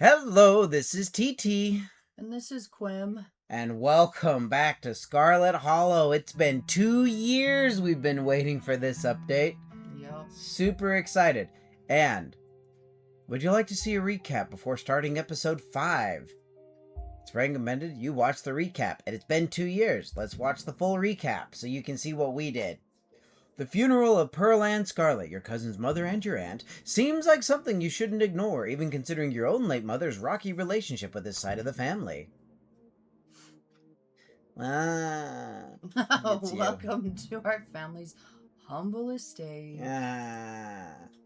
Hello, this is TT. And this is qwim. And welcome back to Scarlet Hollow. It's been 2 years we've been waiting for this update. Yep. Super excited. And would you like to see a recap before starting episode 5? It's recommended you watch the recap. And it's been 2 years. Let's watch the full recap so you can see what we did. The funeral of Pearl and Scarlet, your cousin's mother and your aunt, seems like something you shouldn't ignore, even considering your own late mother's rocky relationship with this side of the family. Welcome to our family's humble estate.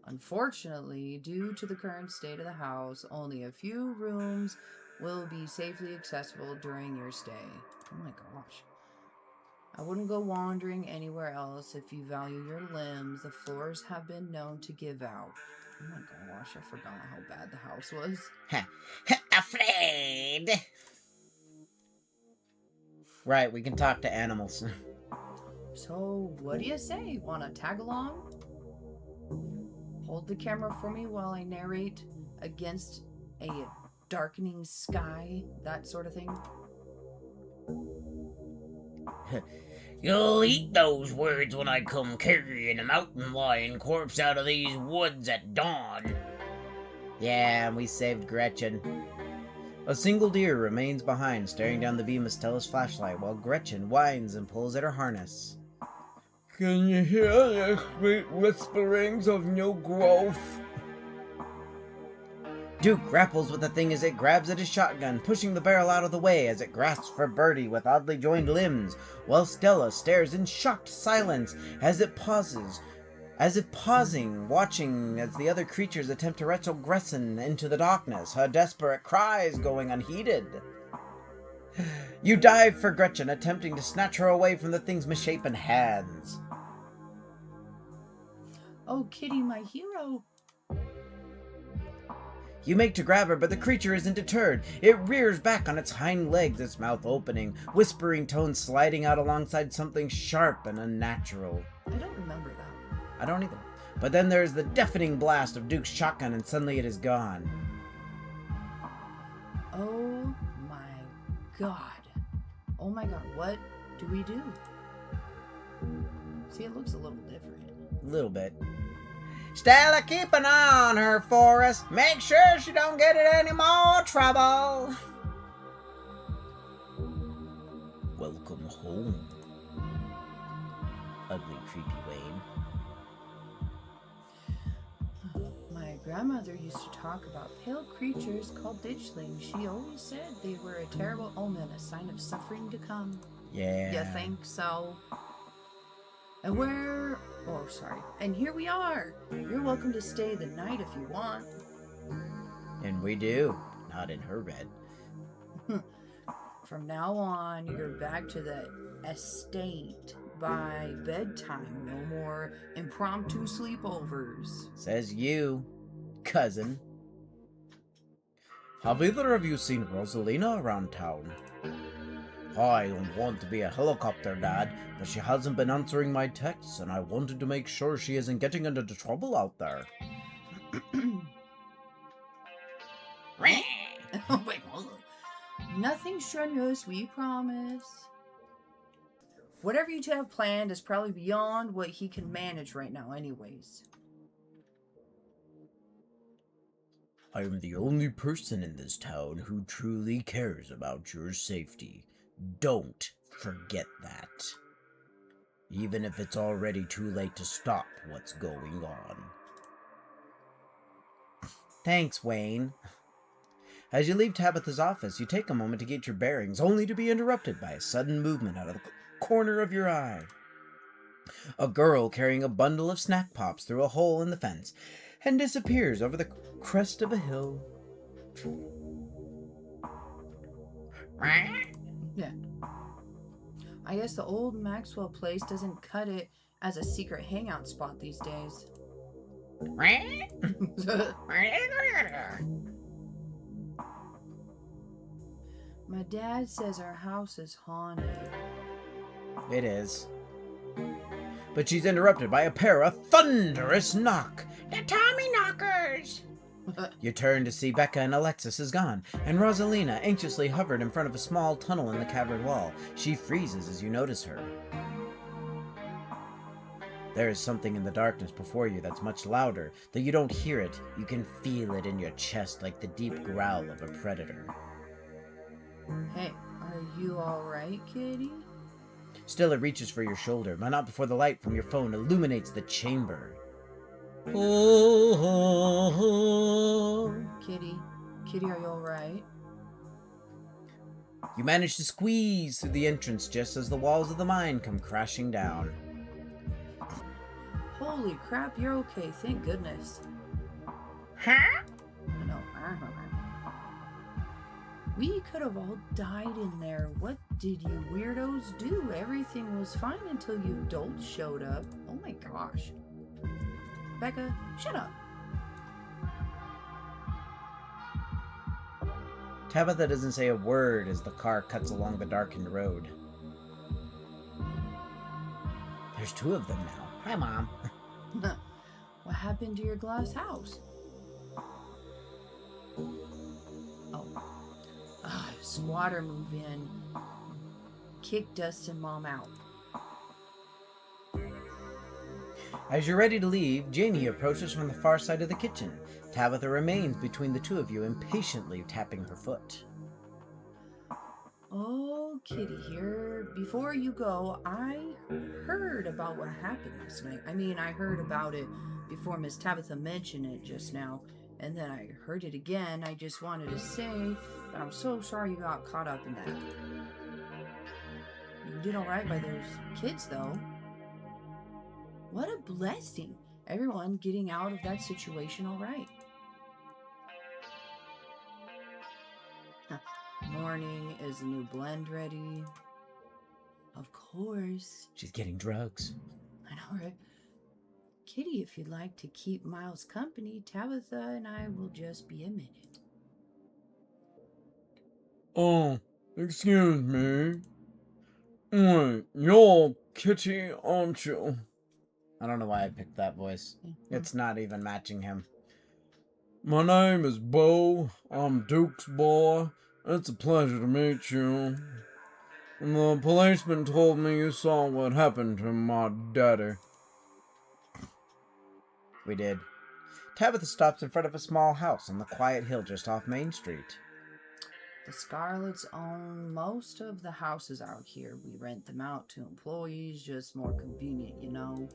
Unfortunately, due to the current state of the house, only a few rooms will be safely accessible during your stay. Oh my gosh. I wouldn't go wandering anywhere else if you value your limbs. The floors have been known to give out. Oh my gosh, I forgot how bad the house was. Afraid. Right, we can talk to animals. So, what do you say? Wanna tag along? Hold the camera for me while I narrate against a darkening sky, that sort of thing. You'll eat those words when I come carrying a mountain lion corpse out of these woods at dawn. Yeah, and we saved Gretchen. A single deer remains behind, staring down the beam of Stella's flashlight, while Gretchen whines and pulls at her harness. Can you hear the sweet whisperings of new growth? Duke grapples with the thing as it grabs at his shotgun, pushing the barrel out of the way as it grasps for Birdie with oddly joined limbs, while Stella stares in shocked silence as it pauses, as if pausing, watching as the other creatures attempt to wrestle Gretchen into the darkness, her desperate cries going unheeded. You dive for Gretchen, attempting to snatch her away from the thing's misshapen hands. Oh, Kitty, my hero. You make to grab her, but the creature isn't deterred. It rears back on its hind legs, its mouth opening, whispering tones sliding out alongside something sharp and unnatural. I don't remember that. I don't either. But then there's the deafening blast of Duke's shotgun, and suddenly it is gone. Oh my god. Oh my god, what do we do? See, it looks a little different. A little bit. Stella, keep an eye on her for us. Make sure she don't get in any more trouble. Welcome home, ugly, creepy Wayne. My grandmother used to talk about pale creatures called ditchlings. She always said they were a terrible omen, a sign of suffering to come. Yeah. You think so? And And here we are. You're welcome to stay the night if you want. And we do. Not in her bed. From now on, you're back to the estate by bedtime. No more impromptu sleepovers. Says you, cousin. Have either of you seen Rosalina around town? I don't want to be a helicopter dad, but she hasn't been answering my texts, and I wanted to make sure she isn't getting into trouble out there. Oh my God. Nothing strenuous, we promise. Whatever you two have planned is probably beyond what he can manage right now anyways. I am the only person in this town who truly cares about your safety. Don't forget that. Even if it's already too late to stop what's going on. Thanks, Wayne. As you leave Tabitha's office, you take a moment to get your bearings, only to be interrupted by a sudden movement out of the corner of your eye. A girl carrying a bundle of snack pops through a hole in the fence and disappears over the crest of a hill. Yeah. I guess the old Maxwell place doesn't cut it as a secret hangout spot these days. My dad says our house is haunted. It is. But she's interrupted by a pair of thunderous knock. The Tommy knockers! You turn to see Becca and Alexis is gone, and Rosalina anxiously hovered in front of a small tunnel in the cavern wall. She freezes as you notice her. There is something in the darkness before you that's much louder, though you don't hear it. You can feel it in your chest like the deep growl of a predator. Hey, are you alright, kitty? Stella reaches for your shoulder, but not before the light from your phone illuminates the chamber. Oh. Kitty? Kitty, are you alright? You manage to squeeze through the entrance just as the walls of the mine come crashing down. Holy crap, you're okay, thank goodness. Huh? No. We could have all died in there. What did you weirdos do? Everything was fine until you adults showed up. Oh my gosh. Becca, shut up. Tabitha doesn't say a word as the car cuts along the darkened road. There's two of them now. Hi, Mom. What happened to your glass house? Oh. Squatter move in. Kick Dust and Mom out. As you're ready to leave, Janie approaches from the far side of the kitchen. Tabitha remains between the two of you, impatiently tapping her foot. Oh, Kitty here. Before you go, I heard about what happened last night. I mean, I heard about it before Miss Tabitha mentioned it just now, and then I heard it again. I just wanted to say that I'm so sorry you got caught up in that. You did alright by those kids, though. What a blessing. Everyone getting out of that situation alright. Morning, is the new blend ready? Of course. She's getting drugs. I know, right? Kitty, if you'd like to keep Miles company, Tabitha and I will just be a minute. Oh, excuse me. Wait, you're Kitty, aren't you? I don't know why I picked that voice. It's not even matching him. My name is Bo. I'm Duke's boy. It's a pleasure to meet you. And the policeman told me you saw what happened to my daddy. We did. Tabitha stops in front of a small house on the quiet hill just off Main Street. The Scarlets own most of the houses out here. We rent them out to employees, just more convenient, you know.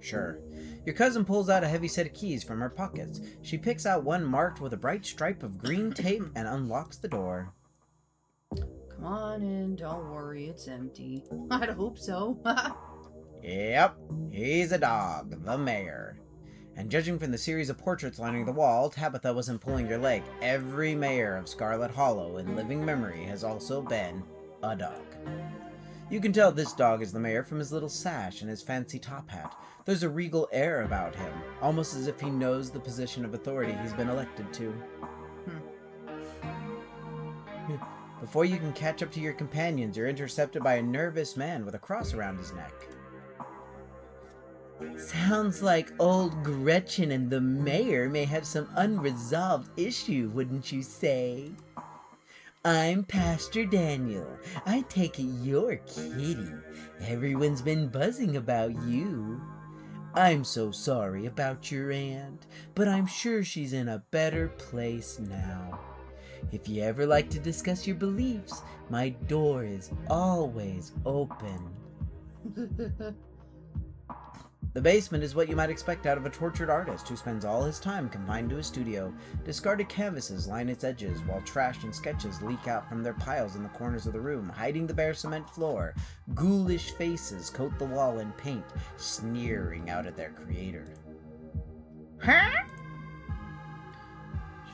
Sure. Your cousin pulls out a heavy set of keys from her pockets. She picks out one marked with a bright stripe of green tape and unlocks the door. Come on in, don't worry, it's empty. I'd hope so. Yep, he's a dog, the mayor. And judging from the series of portraits lining the wall, Tabitha wasn't pulling your leg. Every mayor of Scarlet Hollow in living memory has also been a dog. You can tell this dog is the mayor from his little sash and his fancy top hat. There's a regal air about him, almost as if he knows the position of authority he's been elected to. Before you can catch up to your companions, you're intercepted by a nervous man with a cross around his neck. Sounds like old Gretchen and the mayor may have some unresolved issue, wouldn't you say? I'm Pastor Daniel. I take it you're Kitty. Everyone's been buzzing about you. I'm so sorry about your aunt, but I'm sure she's in a better place now. If you ever like to discuss your beliefs, my door is always open. The basement is what you might expect out of a tortured artist who spends all his time confined to his studio. Discarded canvases line its edges, while trash and sketches leak out from their piles in the corners of the room, hiding the bare cement floor. Ghoulish faces coat the wall in paint, sneering out at their creator. Huh?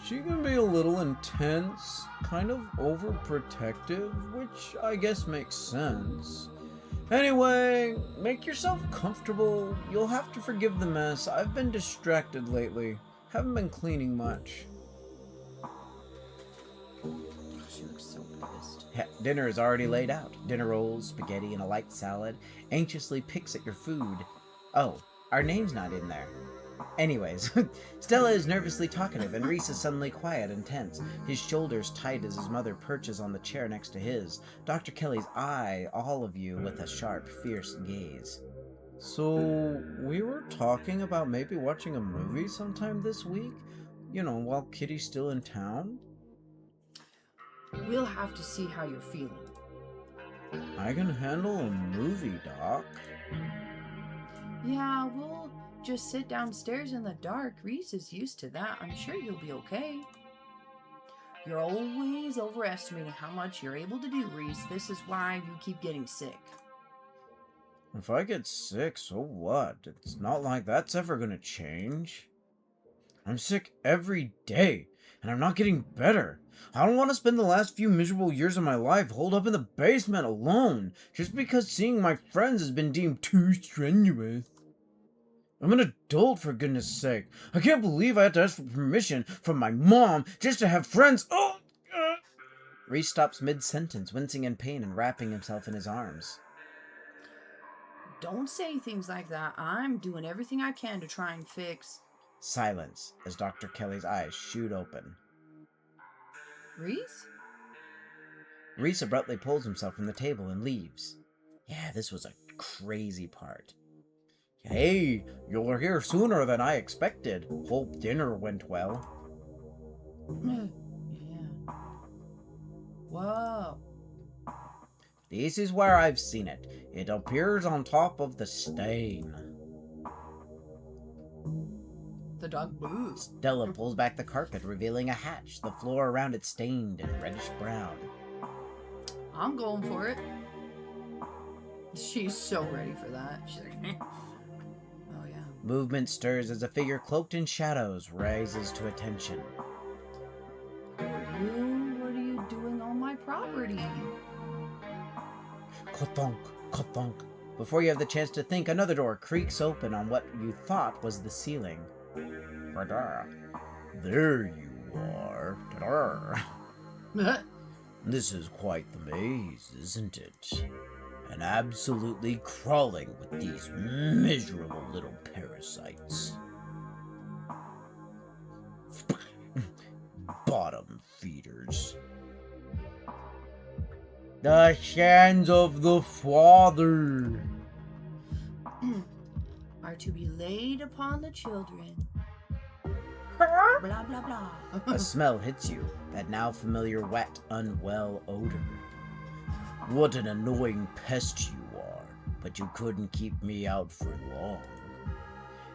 She can be a little intense, kind of overprotective, which I guess makes sense. Anyway, make yourself comfortable. You'll have to forgive the mess. I've been distracted lately. Haven't been cleaning much. She looks so pissed. Dinner is already laid out. Dinner rolls, spaghetti, and a light salad. Anxiously picks at your food. Oh, our name's not in there. Anyways, Stella is nervously talkative, and Reese is suddenly quiet and tense, his shoulders tight as his mother perches on the chair next to his. Dr. Kelly's eye all of you with a sharp, fierce gaze. So, we were talking about maybe watching a movie sometime this week? You know, while Kitty's still in town? We'll have to see how you're feeling. I can handle a movie, Doc. Yeah, we'll just sit downstairs in the dark. Reese is used to that. I'm sure you'll be okay. You're always overestimating how much you're able to do, Reese. This is why you keep getting sick. If I get sick, so what? It's not like that's ever gonna change. I'm sick every day, and I'm not getting better. I don't want to spend the last few miserable years of my life holed up in the basement alone, just because seeing my friends has been deemed too strenuous. I'm an adult, for goodness sake. I can't believe I had to ask for permission from my mom just to have friends. Oh! Reese stops mid-sentence, wincing in pain and wrapping himself in his arms. Don't say things like that. I'm doing everything I can to try and fix. Silence as Dr. Kelly's eyes shoot open. Reese? Reese abruptly pulls himself from the table and leaves. Yeah, this was a crazy part. Hey, you're here sooner than I expected. Hope dinner went well. Yeah. Whoa. This is where I've seen it. It appears on top of the stain. The dog moves. Stella pulls back the carpet, revealing a hatch, the floor around it stained and reddish-brown. I'm going for it. She's so ready for that. She's like, oh yeah. Movement stirs as a figure cloaked in shadows rises to attention. What are you doing on my property? Ka-thunk, ka-thunk. Before you have the chance to think, another door creaks open on what you thought was the ceiling. Ta-da. There you are. Ta-da. This is quite the maze, isn't it? And absolutely crawling with these miserable little parasites. Bottom feeders. The hands of the Father are to be laid upon the children. Blah, blah, blah. A smell hits you, that now familiar wet, unwell odor. What an annoying pest you are, but you couldn't keep me out for long.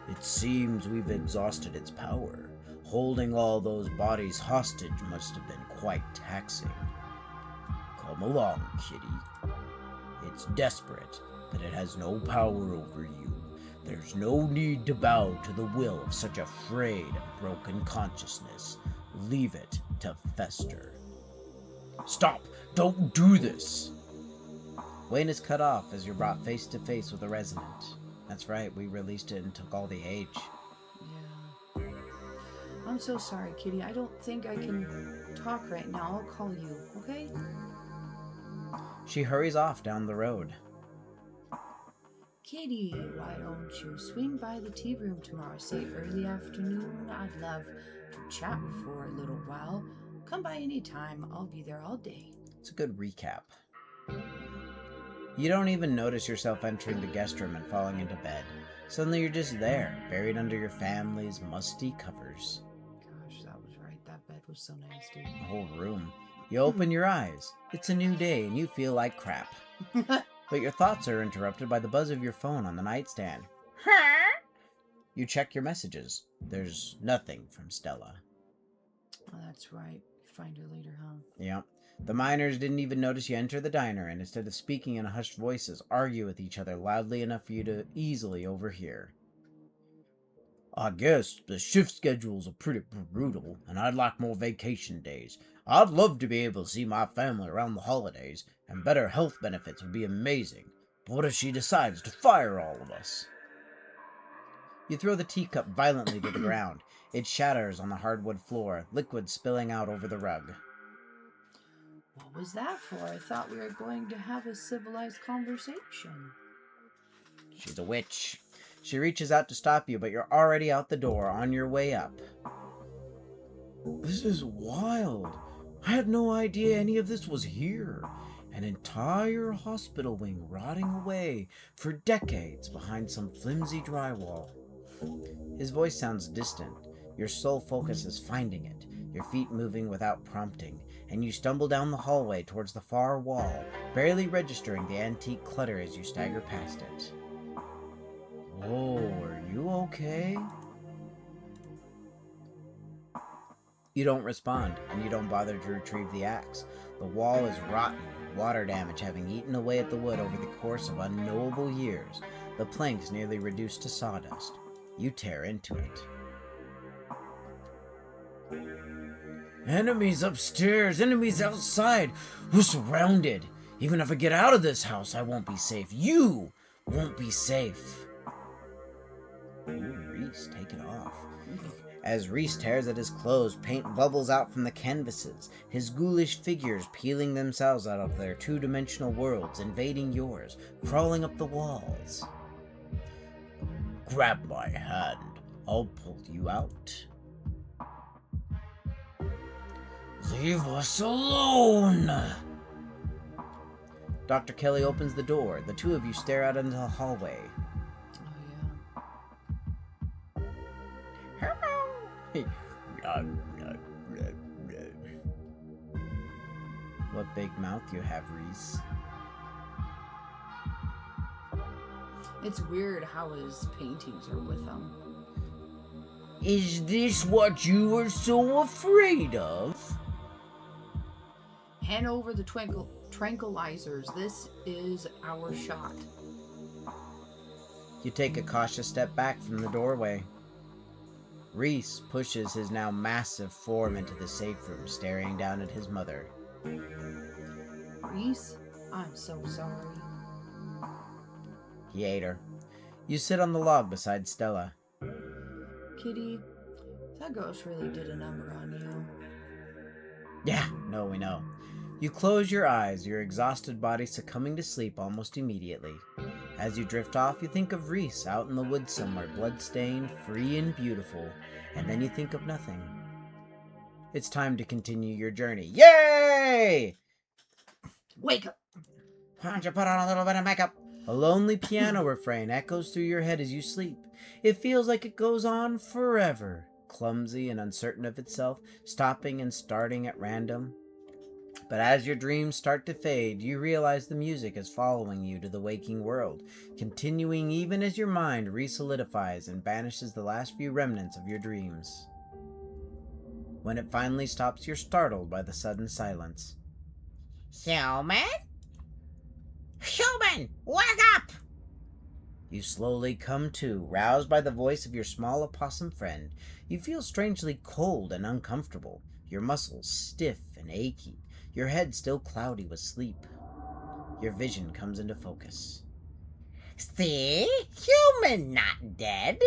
It seems we've exhausted its power. Holding all those bodies hostage must have been quite taxing. Come along, kitty. It's desperate, but it has no power over you. There's no need to bow to the will of such a frayed and broken consciousness. Leave it to fester. Stop! Don't do this! Wayne is cut off as you're brought face to face with a resident. That's right, we released it and took all the age. Yeah. I'm so sorry, Kitty. I don't think I can talk right now. I'll call you, okay? She hurries off down the road. Kitty, why don't you swing by the tea room tomorrow, say early afternoon? I'd love to chat for a little while. Come by any time. I'll be there all day. It's a good recap. You don't even notice yourself entering the guest room and falling into bed. Suddenly you're just there, buried under your family's musty covers. Gosh, that was right. That bed was so nasty. The whole room. You open your eyes. It's a new day and you feel like crap. But your thoughts are interrupted by the buzz of your phone on the nightstand. You check your messages. There's nothing from Stella. Oh, that's right. Find her later, huh? Yep. The miners didn't even notice you enter the diner, and instead of speaking in hushed voices, argue with each other loudly enough for you to easily overhear. I guess the shift schedules are pretty brutal, and I'd like more vacation days. I'd love to be able to see my family around the holidays, and better health benefits would be amazing. But what if she decides to fire all of us? You throw the teacup violently to the ground. It shatters on the hardwood floor, liquid spilling out over the rug. What was that for? I thought we were going to have a civilized conversation. She's a witch. She reaches out to stop you, but you're already out the door, on your way up. This is wild. I had no idea any of this was here. An entire hospital wing rotting away for decades behind some flimsy drywall. His voice sounds distant. Your sole focus is finding it, your feet moving without prompting, and you stumble down the hallway towards the far wall, barely registering the antique clutter as you stagger past it. Whoa, are you okay? You don't respond, and you don't bother to retrieve the axe. The wall is rotten, water damage having eaten away at the wood over the course of unknowable years, the planks nearly reduced to sawdust. You tear into it. Enemies upstairs, enemies outside. We're surrounded. Even if I get out of this house, I won't be safe. You won't be safe. Ooh, Reese, take it off. As Reese tears at his clothes, paint bubbles out from the canvases, his ghoulish figures peeling themselves out of their two-dimensional worlds, invading yours, crawling up the walls. Grab my hand. I'll pull you out. Leave us alone! Dr. Kelly opens the door. The two of you stare out into the hallway. What big mouth you have, Reese. It's weird how his paintings are with him. Is this what you were so afraid of? Hand over the tranquilizers. This is our shot. You take a cautious step back from the doorway. Reese pushes his now massive form into the safe room, staring down at his mother. Reese, I'm so sorry. He ate her. You sit on the log beside Stella. Kitty, that ghost really did a number on you. Yeah, no, we know. You close your eyes, your exhausted body succumbing to sleep almost immediately. As you drift off, you think of Reese out in the woods somewhere, blood-stained, free and beautiful, and then you think of nothing. It's time to continue your journey. Yay! Wake up! Why don't you put on a little bit of makeup? A lonely piano refrain echoes through your head as you sleep. It feels like it goes on forever, clumsy and uncertain of itself, stopping and starting at random. But as your dreams start to fade, you realize the music is following you to the waking world, continuing even as your mind resolidifies and banishes the last few remnants of your dreams. When it finally stops, you're startled by the sudden silence. Human? Human! Wake up! You slowly come to, roused by the voice of your small opossum friend. You feel strangely cold and uncomfortable, your muscles stiff and achy, your head still cloudy with sleep. Your vision comes into focus. See? Human not dead.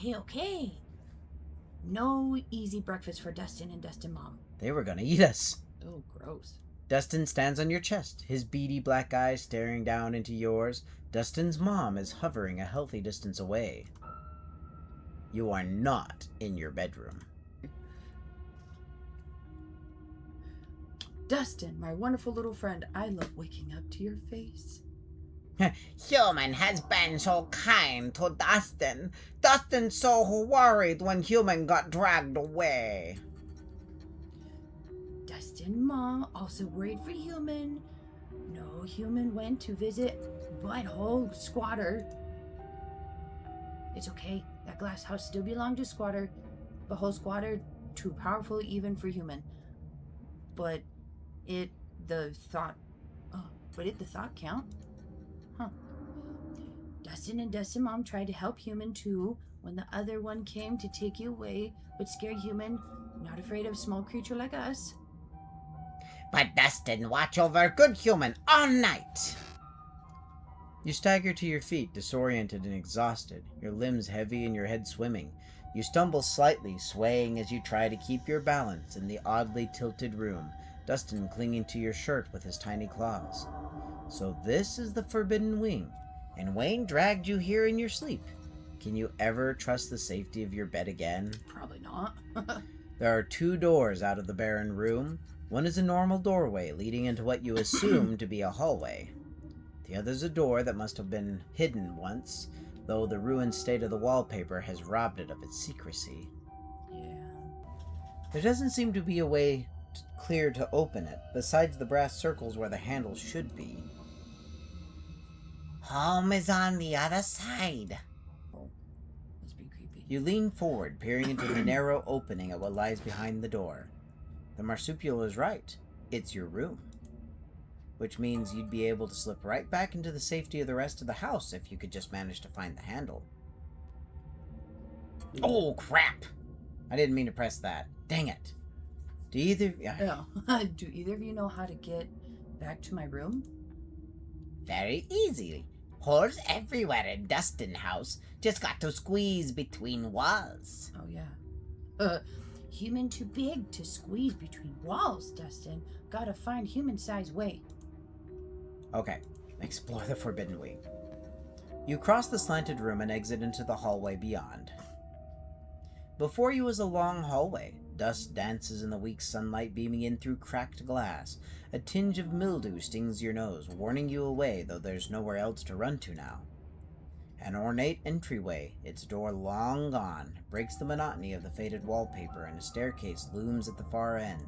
Okay. No easy breakfast for Dustin and Dustin Mom. They were gonna eat us. Oh, gross. Dustin stands on your chest, his beady black eyes staring down into yours. Dustin's mom is hovering a healthy distance away. You are not in your bedroom. Dustin, my wonderful little friend, I love waking up to your face. Human has been so kind to Dustin. Dustin so worried when Human got dragged away. Dustin Mom also worried for Human. No Human went to visit Butthole Squatter. It's okay. That glass house still belonged to Squatter. Butthole Squatter, too powerful even for Human. But the thought count? Huh. Dustin and Dustin Mom tried to help Human too when the other one came to take you away, but scared Human, not afraid of small creature like us. But Dustin watch over good Human all night. You stagger to your feet, disoriented and exhausted, your limbs heavy and your head swimming. You stumble slightly, swaying as you try to keep your balance in the oddly tilted room, Dustin clinging to your shirt with his tiny claws. So this is the Forbidden Wing, and Wayne dragged you here in your sleep. Can you ever trust the safety of your bed again? Probably not. There are 2 doors out of the barren room. One is a normal doorway leading into what you assume to be a hallway. The other is a door that must have been hidden once, though the ruined state of the wallpaper has robbed it of its secrecy. Yeah. There doesn't seem to be a way clear to open it, besides the brass circles where the handle should be. Home is on the other side. Oh, must be creepy. You lean forward, peering into the narrow opening at what lies behind the door. The marsupial is right. It's your room. Which means you'd be able to slip right back into the safety of the rest of the house if you could just manage to find the handle. Oh, crap! I didn't mean to press that. Dang it. Do either... Yeah. Do either of you know how to get back to my room? Very easy. Holes everywhere in Dustin house. Just got to squeeze between walls. Oh, yeah. Human too big to squeeze between walls, Dustin. Gotta find human-sized way. Okay, explore the Forbidden Wing. You cross the slanted room and exit into the hallway beyond. Before you is a long hallway. Dust dances in the weak sunlight beaming in through cracked glass. A tinge of mildew stings your nose, warning you away, though there's nowhere else to run to now. An ornate entryway, its door long gone, breaks the monotony of the faded wallpaper, and a staircase looms at the far end.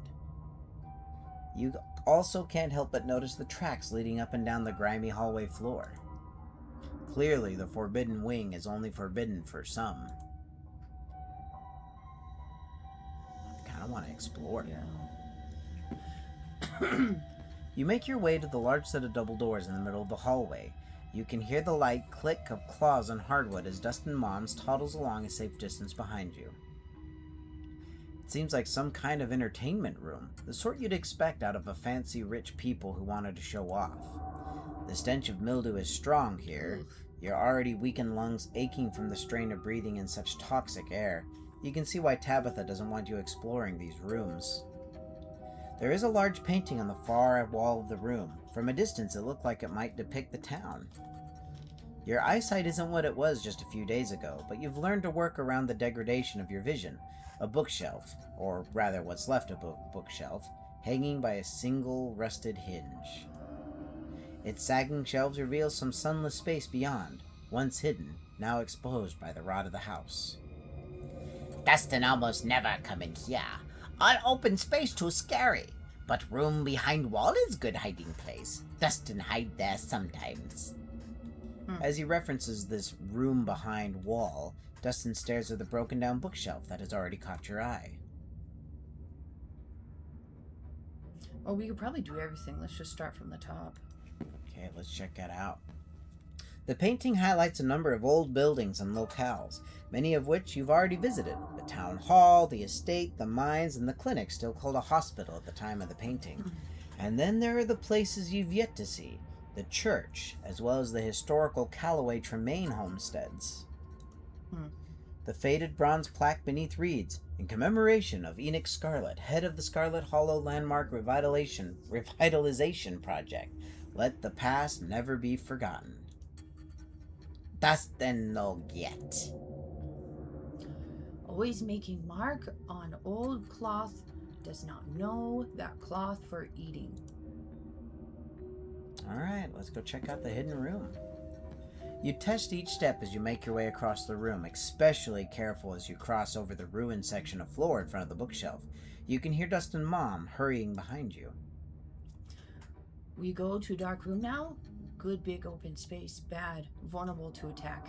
You also can't help but notice the tracks leading up and down the grimy hallway floor. Clearly, the Forbidden Wing is only forbidden for some. I kind of want to explore it. Yeah. You make your way to the large set of double doors in the middle of the hallway. You can hear the light click of claws on hardwood as Dustin Moms toddles along a safe distance behind you. It seems like some kind of entertainment room, the sort you'd expect out of a fancy rich people who wanted to show off. The stench of mildew is strong here, your already weakened lungs aching from the strain of breathing in such toxic air. You can see why Tabitha doesn't want you exploring these rooms. There is a large painting on the far wall of the room. From a distance, it looked like it might depict the town. Your eyesight isn't what it was just a few days ago, but you've learned to work around the degradation of your vision. A bookshelf, or rather what's left of a bookshelf, hanging by a single rusted hinge. Its sagging shelves reveal some sunless space beyond, once hidden, now exposed by the rot of the house. Dustin almost never come in here. All open space too scary. But room behind wall is good hiding place. Dustin hide there sometimes. As he references this room behind wall, Dustin stares at the broken down bookshelf that has already caught your eye. Oh, we could probably do everything. Let's just start from the top. Okay, let's check that out. The painting highlights a number of old buildings and locales, many of which you've already visited. The town hall, the estate, the mines, and the clinic still called a hospital at the time of the painting. And then there are the places you've yet to see. The church, as well as the historical Callaway Tremaine homesteads. The faded bronze plaque beneath reads, in commemoration of Enoch Scarlet, head of the Scarlet Hollow Landmark Revitalization Project. Let the past never be forgotten. Dustin no get. Always making mark on old cloth, does not know that cloth for eating. Alright, let's go check out the hidden room. You test each step as you make your way across the room, especially careful as you cross over the ruined section of floor in front of the bookshelf. You can hear Dustin Mom hurrying behind you. We go to dark room now? Good big open space, bad, vulnerable to attack.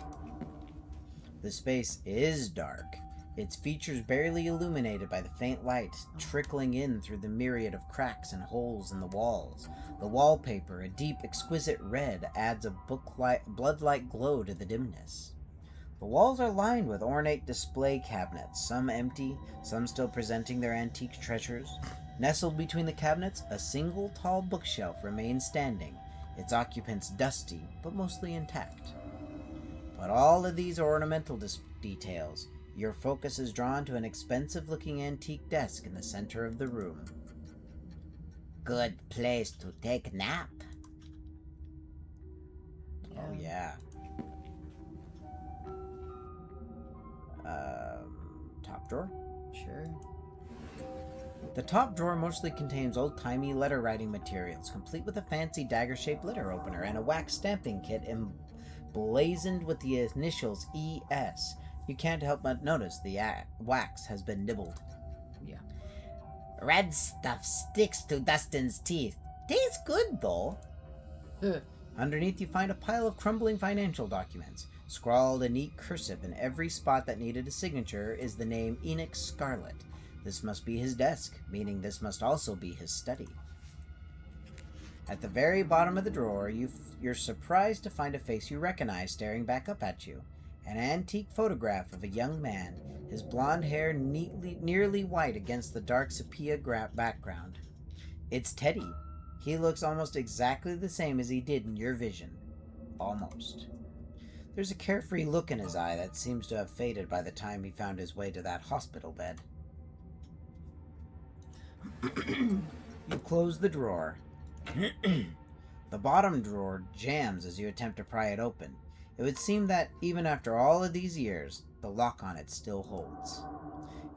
The space is dark, its features barely illuminated by the faint light trickling in through the myriad of cracks and holes in the walls. The wallpaper, a deep, exquisite red, adds a blood-like glow to the dimness. The walls are lined with ornate display cabinets, some empty, some still presenting their antique treasures. Nestled between the cabinets, a single tall bookshelf remains standing, its occupants dusty, but mostly intact. But all of these are ornamental details. Your focus is drawn to an expensive-looking antique desk in the center of the room. Good place to take a nap. Yeah. Oh yeah. Top drawer? Sure. The top drawer mostly contains old-timey letter-writing materials, complete with a fancy dagger-shaped letter opener and a wax stamping kit emblazoned with the initials ES. You can't help but notice the wax has been nibbled. Yeah. Red stuff sticks to Dustin's teeth. Tastes good, though. Underneath, you find a pile of crumbling financial documents. Scrawled in neat cursive in every spot that needed a signature is the name Enoch Scarlet. This must be his desk, meaning this must also be his study. At the very bottom of the drawer, you're surprised to find a face you recognize staring back up at you. An antique photograph of a young man, his blonde hair nearly white against the dark sepia background. It's Teddy. He looks almost exactly the same as he did in your vision. Almost. There's a carefree look in his eye that seems to have faded by the time he found his way to that hospital bed. You close the drawer. The bottom drawer jams as you attempt to pry it open. It would seem that, even after all of these years, the lock on it still holds.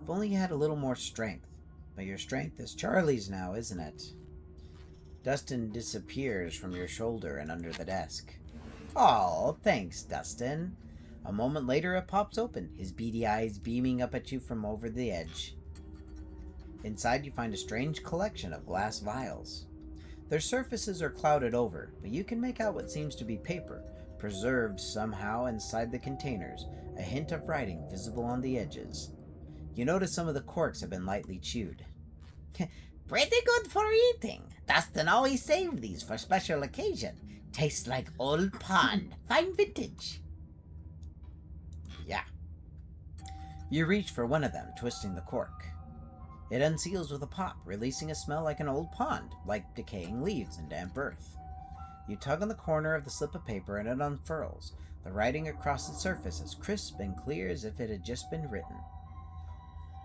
If only you had a little more strength. But your strength is Charlie's now, isn't it? Dustin disappears from your shoulder and under the desk. Oh, thanks, Dustin. A moment later, it pops open, his beady eyes beaming up at you from over the edge. Inside, you find a strange collection of glass vials. Their surfaces are clouded over, but you can make out what seems to be paper, preserved somehow inside the containers, a hint of writing visible on the edges. You notice some of the corks have been lightly chewed. Pretty good for eating. Dustin always saved these for special occasion. Tastes like old pond. Fine vintage. Yeah. You reach for one of them, twisting the cork. It unseals with a pop, releasing a smell like an old pond, like decaying leaves and damp earth. You tug on the corner of the slip of paper and it unfurls. The writing across its surface is crisp and clear as if it had just been written.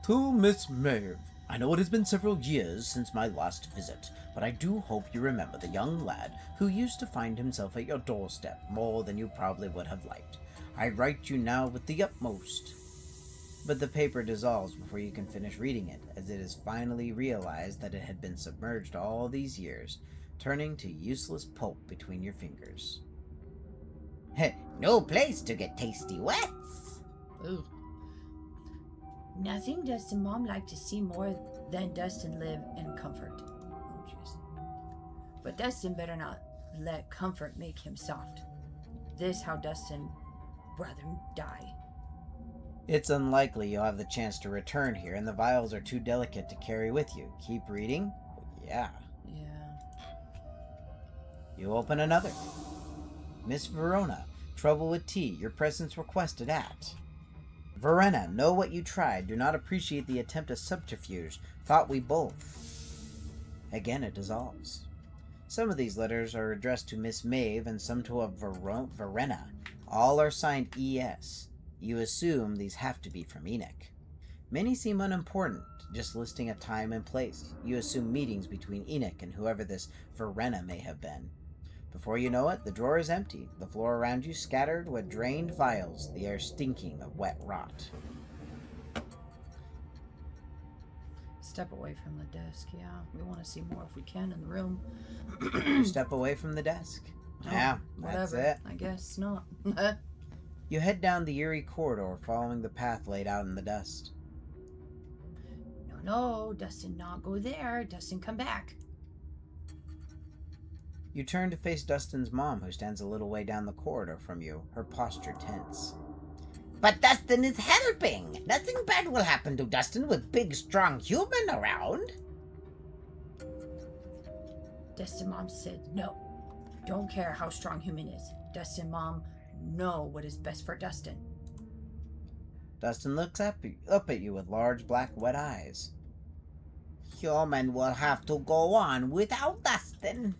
To Miss Maeve, I know it has been several years since my last visit, but I do hope you remember the young lad who used to find himself at your doorstep more than you probably would have liked. I write you now with the utmost. But the paper dissolves before you can finish reading it, as it is finally realized that it had been submerged all these years, turning to useless pulp between your fingers. No place to get tasty wets! Ooh. Nothing Dustin Mom like to see more than Dustin live in comfort. Oh, jeez. But Dustin better not let comfort make him soft. This how Dustin rather die. It's unlikely you'll have the chance to return here, and the vials are too delicate to carry with you. Keep reading? Yeah. You open another. Miss Verona, trouble with tea. Your presence requested at. Verena, know what you tried. Do not appreciate the attempt at subterfuge. Thought we both. Again, it dissolves. Some of these letters are addressed to Miss Maeve and some to a Verena. All are signed ES. You assume these have to be from Enoch. Many seem unimportant, just listing a time and place. You assume meetings between Enoch and whoever this Verena may have been. Before you know it, the drawer is empty, the floor around you scattered with drained vials, the air stinking of wet rot. Step away from the desk, yeah. We want to see more if we can in the room. You step away from the desk. Yeah, that's it. I guess not. You head down the eerie corridor, following the path laid out in the dust. No, Dustin not go there. Dustin come back. You turn to face Dustin's mom, who stands a little way down the corridor from you, her posture tense. But Dustin is helping! Nothing bad will happen to Dustin with big, strong human around! Dustin mom said no. Don't care how strong human is. Dustin mom know what is best for Dustin. Dustin looks up at you with large black wet eyes. Human will have to go on without Dustin.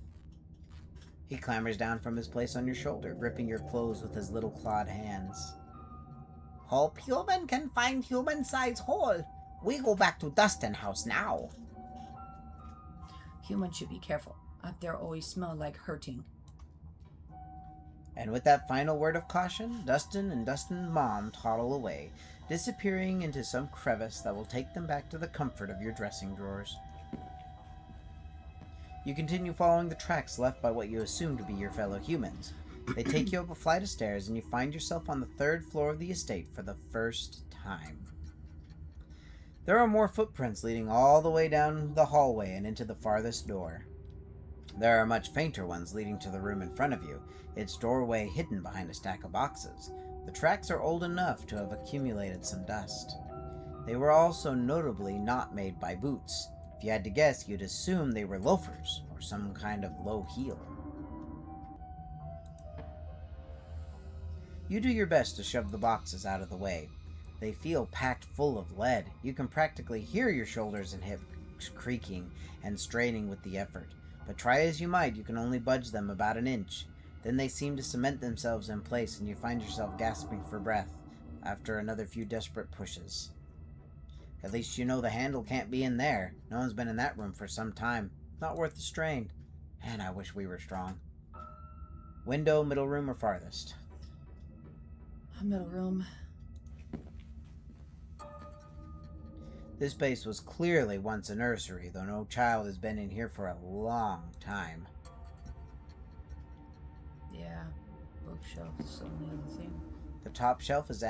He clambers down from his place on your shoulder, gripping your clothes with his little clawed hands. Hope human can find human-sized hole. We go back to Dustin house now. Human should be careful. Up there always smell like hurting. And with that final word of caution, Dustin and Dustin's mom toddle away, disappearing into some crevice that will take them back to the comfort of your dressing drawers. You continue following the tracks left by what you assume to be your fellow humans. They take you up a flight of stairs, and you find yourself on the 3rd floor of the estate for the first time. There are more footprints leading all the way down the hallway and into the farthest door. There are much fainter ones leading to the room in front of you, its doorway hidden behind a stack of boxes. The tracks are old enough to have accumulated some dust. They were also notably not made by boots. If you had to guess, you'd assume they were loafers or some kind of low heel. You do your best to shove the boxes out of the way. They feel packed full of lead. You can practically hear your shoulders and hips creaking and straining with the effort. But try as you might, you can only budge them about an inch. Then they seem to cement themselves in place, and you find yourself gasping for breath after another few desperate pushes. At least you know the handle can't be in there. No one's been in that room for some time. Not worth the strain. And I wish we were strong. Window, middle room, or farthest? Middle room. This place was clearly once a nursery, though no child has been in here for a long time. Yeah, bookshelf is the only other thing. The top shelf is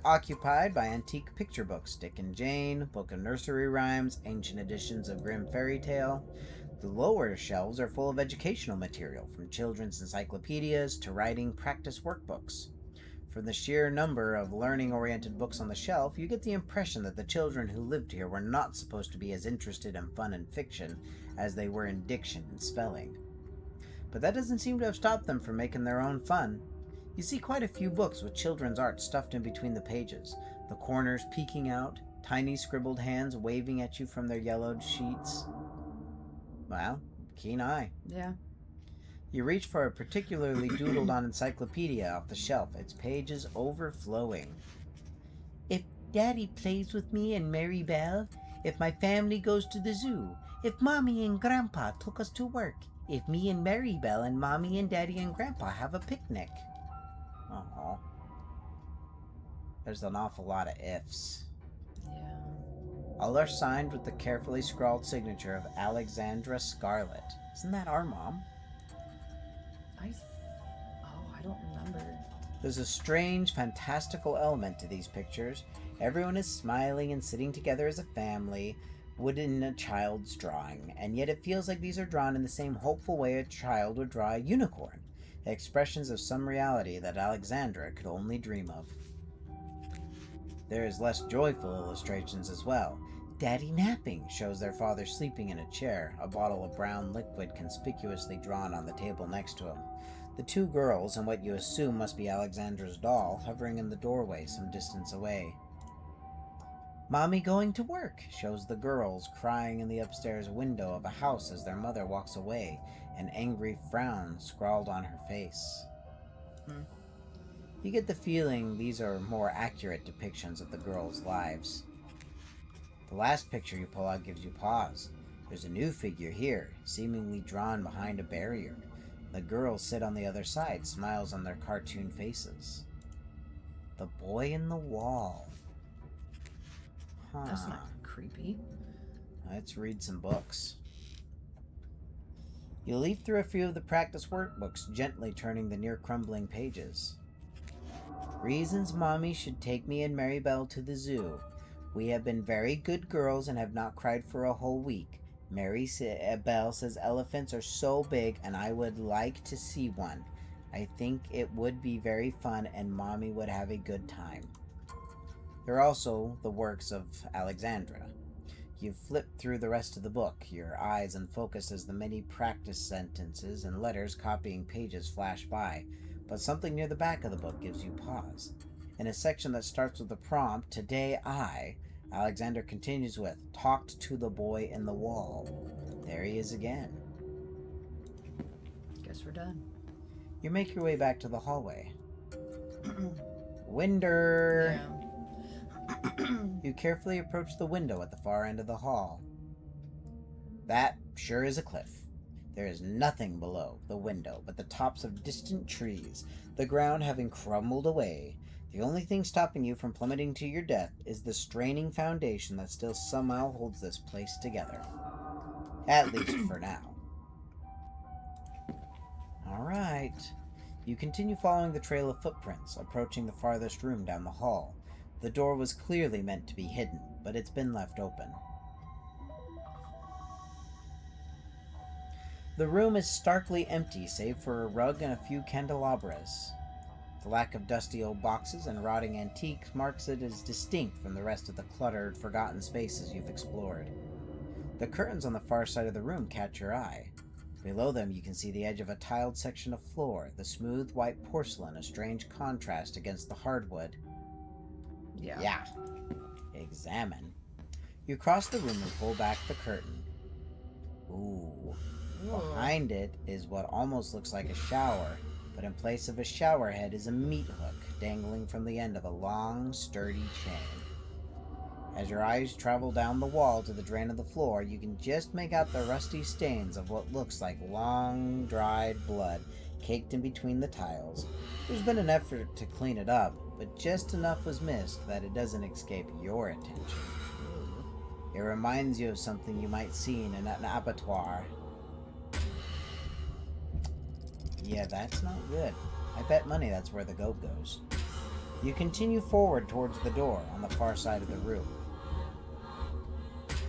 occupied by antique picture books, Dick and Jane, Book of Nursery Rhymes, ancient editions of Grimm Fairy Tale. The lower shelves are full of educational material, from children's encyclopedias to writing practice workbooks. From the sheer number of learning-oriented books on the shelf, you get the impression that the children who lived here were not supposed to be as interested in fun and fiction as they were in diction and spelling. But that doesn't seem to have stopped them from making their own fun. You see quite a few books with children's art stuffed in between the pages, the corners peeking out, tiny scribbled hands waving at you from their yellowed sheets. Well, keen eye. Yeah. You reach for a particularly doodled-on encyclopedia off the shelf, its pages overflowing. If Daddy plays with me and Mary Belle, if my family goes to the zoo, if Mommy and Grandpa took us to work, if me and Mary Belle and Mommy and Daddy and Grandpa have a picnic. Oh, there's an awful lot of ifs. Yeah. All are signed with the carefully scrawled signature of Alexandra Scarlet. Isn't that our mom? I don't remember. There's a strange, fantastical element to these pictures. Everyone is smiling and sitting together as a family, would in a child's drawing, and yet it feels like these are drawn in the same hopeful way a child would draw a unicorn, expressions of some reality that Alexandra could only dream of. There is less joyful illustrations as well. Daddy napping shows their father sleeping in a chair, a bottle of brown liquid conspicuously drawn on the table next to him. The two girls, and what you assume must be Alexandra's doll, hovering in the doorway some distance away. Mommy going to work shows the girls crying in the upstairs window of a house as their mother walks away, an angry frown scrawled on her face. You get the feeling these are more accurate depictions of the girls' lives. The last picture you pull out gives you pause. There's a new figure here, seemingly drawn behind a barrier. The girls sit on the other side, smiles on their cartoon faces. The boy in the wall. Huh. That's not creepy. Let's read some books. You leaf through a few of the practice workbooks, gently turning the near-crumbling pages. Reasons Mommy should take me and Mary Belle to the zoo. We have been very good girls and have not cried for a whole week. Mary Belle says elephants are so big and I would like to see one. I think it would be very fun and Mommy would have a good time. There are also the works of Alexandra. You flip through the rest of the book, your eyes unfocused as the many practice sentences and letters copying pages flash by, but something near the back of the book gives you pause. In a section that starts with the prompt, "Today I," Alexander continues with, "talked to the boy in the wall." There he is again. Guess we're done. You make your way back to the hallway. Winder! Yeah. You carefully approach the window at the far end of the hall. That sure is a cliff. There is nothing below the window but the tops of distant trees, the ground having crumbled away. The only thing stopping you from plummeting to your death is the straining foundation that still somehow holds this place together. At least for now. Alright. You continue following the trail of footprints, approaching the farthest room down the hall. The door was clearly meant to be hidden, but it's been left open. The room is starkly empty, save for a rug and a few candelabras. The lack of dusty old boxes and rotting antiques marks it as distinct from the rest of the cluttered, forgotten spaces you've explored. The curtains on the far side of the room catch your eye. Below them you can see the edge of a tiled section of floor, the smooth white porcelain a strange contrast against the hardwood. Yeah. Examine. You cross the room and pull back the curtain. Ooh. Behind it is what almost looks like a shower, but in place of a shower head is a meat hook dangling from the end of a long, sturdy chain. As your eyes travel down the wall to the drain of the floor, you can just make out the rusty stains of what looks like long, dried blood caked in between the tiles. There's been an effort to clean it up, but just enough was missed that it doesn't escape your attention. It reminds you of something you might see in an abattoir. Yeah, that's not good. I bet money that's where the goat goes. You continue forward towards the door on the far side of the room.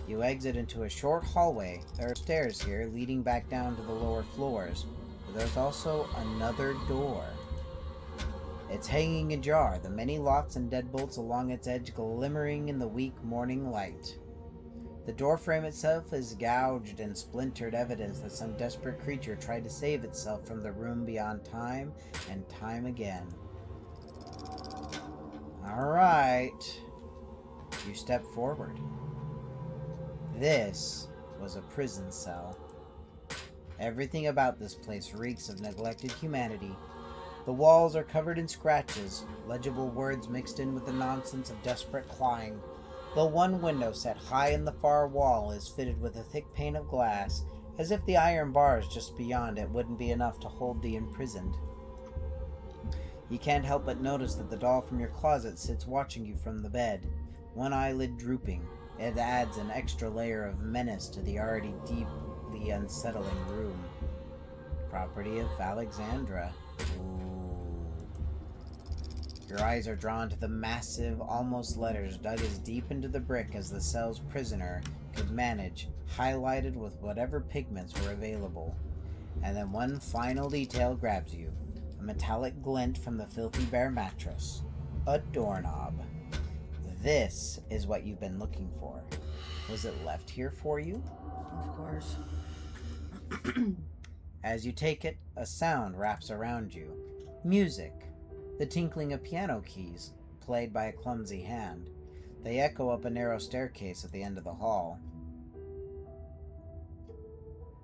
You exit into a short hallway. There are stairs here leading back down to the lower floors, but there's also another door. It's hanging ajar, the many locks and deadbolts along its edge glimmering in the weak morning light. The doorframe itself is gouged and splintered, evidence that some desperate creature tried to save itself from the room beyond time and time again. Alright. You step forward. This was a prison cell. Everything about this place reeks of neglected humanity. The walls are covered in scratches, legible words mixed in with the nonsense of desperate clawing. The one window set high in the far wall is fitted with a thick pane of glass, as if the iron bars just beyond it wouldn't be enough to hold the imprisoned. You can't help but notice that the doll from your closet sits watching you from the bed, one eyelid drooping. It adds an extra layer of menace to the already deeply unsettling room. Property of Alexandra. Ooh. Your eyes are drawn to the massive, almost letters dug as deep into the brick as the cell's prisoner could manage, highlighted with whatever pigments were available. And then one final detail grabs you. A metallic glint from the filthy bare mattress. A doorknob. This is what you've been looking for. Was it left here for you? Of course. As you take it, a sound wraps around you. Music. The tinkling of piano keys, played by a clumsy hand. They echo up a narrow staircase at the end of the hall.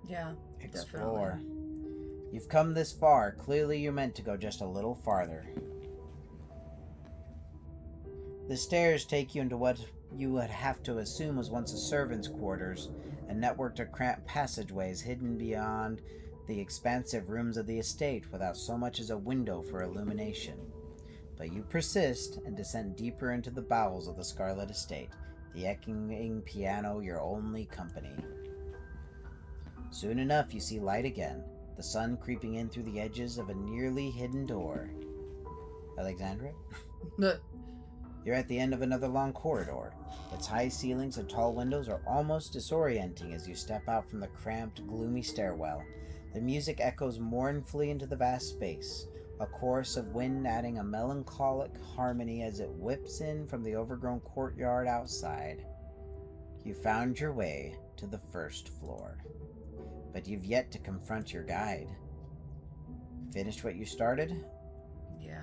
Yeah, Explore. definitely. You've come this far. Clearly you're meant to go just a little farther. The stairs take you into what you would have to assume was once a servant's quarters, a network of cramped passageways hidden beyond the expansive rooms of the estate without so much as a window for illumination. But you persist and descend deeper into the bowels of the Scarlet Estate, the echoing piano your only company. Soon enough you see light again, the sun creeping in through the edges of a nearly hidden door. Alexandra? You're at the end of another long corridor. Its high ceilings and tall windows are almost disorienting as you step out from the cramped, gloomy stairwell. The music echoes mournfully into the vast space, a chorus of wind adding a melancholic harmony as it whips in from the overgrown courtyard outside. You found your way to the first floor, but you've yet to confront your guide. Finished what you started? Yeah.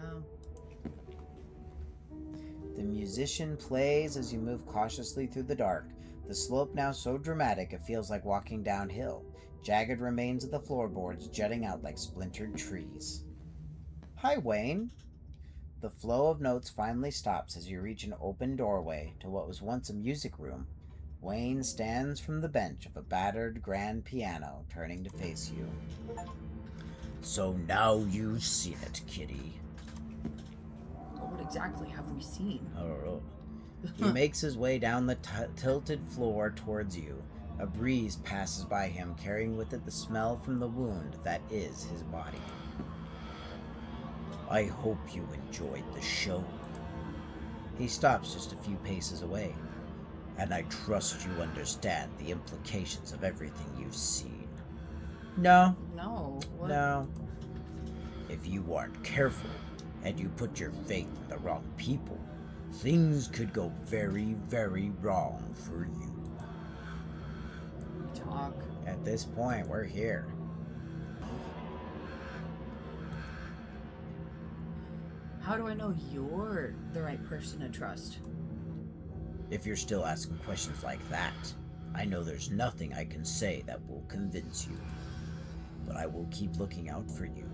The musician plays as you move cautiously through the dark, the slope now so dramatic it feels like walking downhill, jagged remains of the floorboards jutting out like splintered trees. Hi, Wayne. The flow of notes finally stops as you reach an open doorway to what was once a music room. Wayne stands from the bench of a battered grand piano, turning to face you. So now you've seen it, kitty. What exactly have we seen? Oh. He makes his way down the tilted floor towards you. A breeze passes by him, carrying with it the smell from the wound that is his body. I hope you enjoyed the show. He stops just a few paces away. And I trust you understand the implications of everything you've seen. No. No. What? No. If you aren't careful, and you put your faith in the wrong people, things could go very, very wrong for you. Talk. At this point, we're here. How do I know you're the right person to trust? If you're still asking questions like that, I know there's nothing I can say that will convince you. But I will keep looking out for you,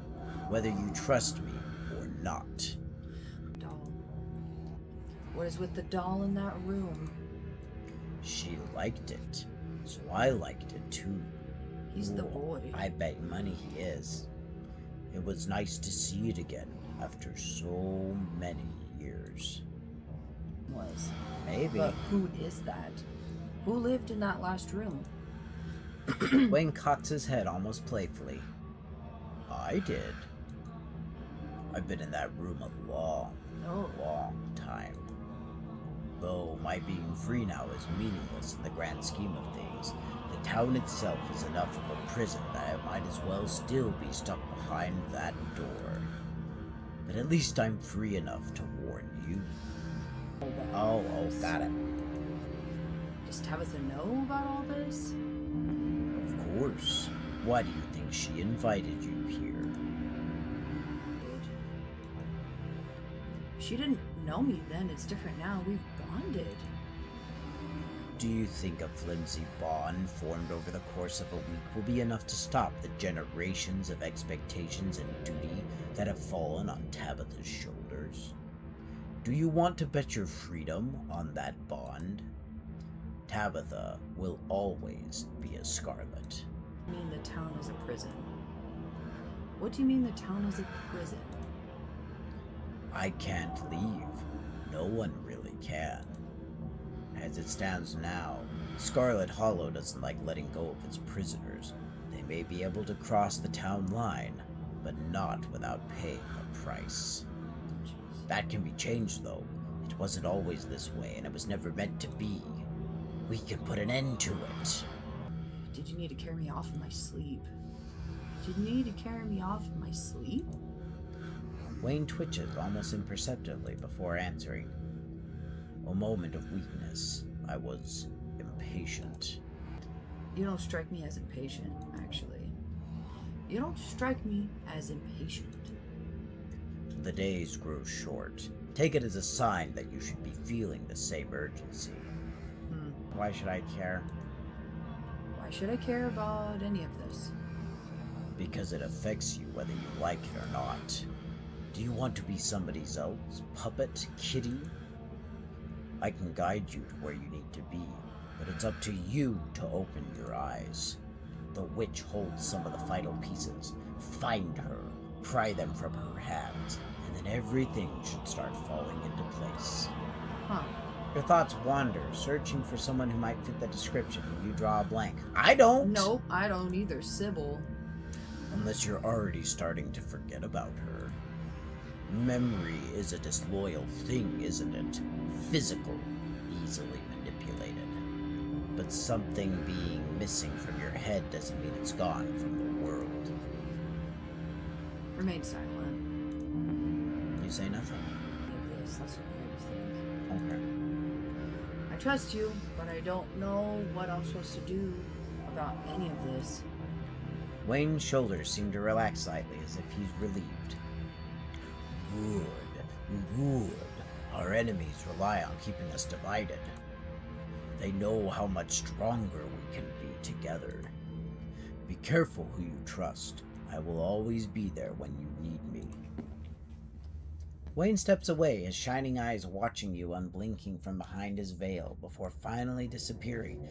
whether you trust me or not. Doll. What is with the doll in that room? She liked it, so I liked it too. He's the boy. I bet money he is. It was nice to see it again after so many years. Was. Maybe. But who is that? Who lived in that last room? Wayne cocks his head almost playfully. I did. I've been in that room a long, long time. Though my being free now is meaningless in the grand scheme of things, the town itself is enough of a prison that it might as well still be stuck behind that door. But at least I'm free enough to warn you. Oh, got it. Does Tabitha know about all this? Of course. Why do you think she invited you here? She didn't know me then. It's different now. We've bonded. Do you think a flimsy bond formed over the course of a week will be enough to stop the generations of expectations and duty that have fallen on Tabitha's shoulders? Do you want to bet your freedom on that bond? Tabitha will always be a Scarlet. I mean the town is a prison. What do you mean the town is a prison? I can't leave. No one really can. As it stands now, Scarlet Hollow doesn't like letting go of its prisoners. They may be able to cross the town line, but not without paying a price. That can be changed, though. It wasn't always this way, and it was never meant to be. We can put an end to it. Did you need to carry me off in my sleep? Did you need to carry me off in my sleep? Wayne twitches almost imperceptibly before answering. A moment of weakness. I was impatient. You don't strike me as impatient, actually. You don't strike me as impatient. The days grow short. Take it as a sign that you should be feeling the same urgency. Why should I care? Why should I care about any of this? Because it affects you whether you like it or not. Do you want to be somebody else's puppet, kitty? I can guide you to where you need to be, but it's up to you to open your eyes. The witch holds some of the vital pieces. Find her, pry them from her hands, and then everything should start falling into place. Huh. Your thoughts wander, searching for someone who might fit the description. You draw a blank. I don't! Nope, I don't either, Sybil. Unless you're already starting to forget about her. Memory is a disloyal thing, isn't it? Physical, easily manipulated. But something being missing from your head doesn't mean it's gone from the world. Remain silent. You say nothing? Yes, that's what I think. Okay. I trust you, but I don't know what I'm supposed to do about any of this. Wayne's shoulders seem to relax slightly, as if he's relieved. Good. Our enemies rely on keeping us divided. They know how much stronger we can be together. Be careful who you trust. I will always be there when you need me. Wayne steps away, his shining eyes watching you unblinking from behind his veil before finally disappearing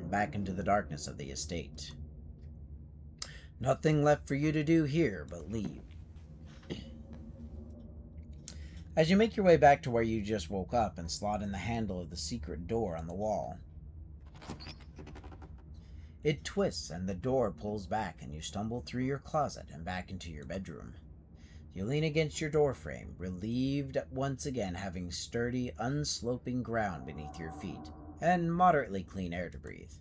back into the darkness of the estate. Nothing left for you to do here but leave. As you make your way back to where you just woke up and slot in the handle of the secret door on the wall, it twists and the door pulls back and you stumble through your closet and back into your bedroom. You lean against your doorframe, relieved at once again having sturdy, unsloping ground beneath your feet and moderately clean air to breathe.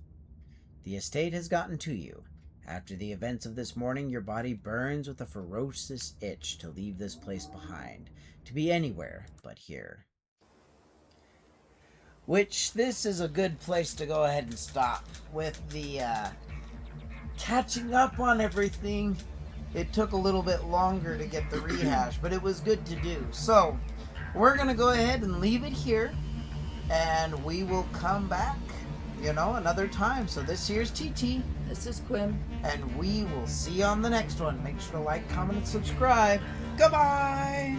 The estate has gotten to you. After the events of this morning, your body burns with a ferocious itch to leave this place behind, to be anywhere but here. Which, this is a good place to go ahead and stop with the catching up on everything. It took a little bit longer to get the rehash, but it was good to do. So, we're going to go ahead and leave it here, and we will come back, another time. So this here's TT. This is qwim. And we will see you on the next one. Make sure to like, comment, and subscribe. Goodbye!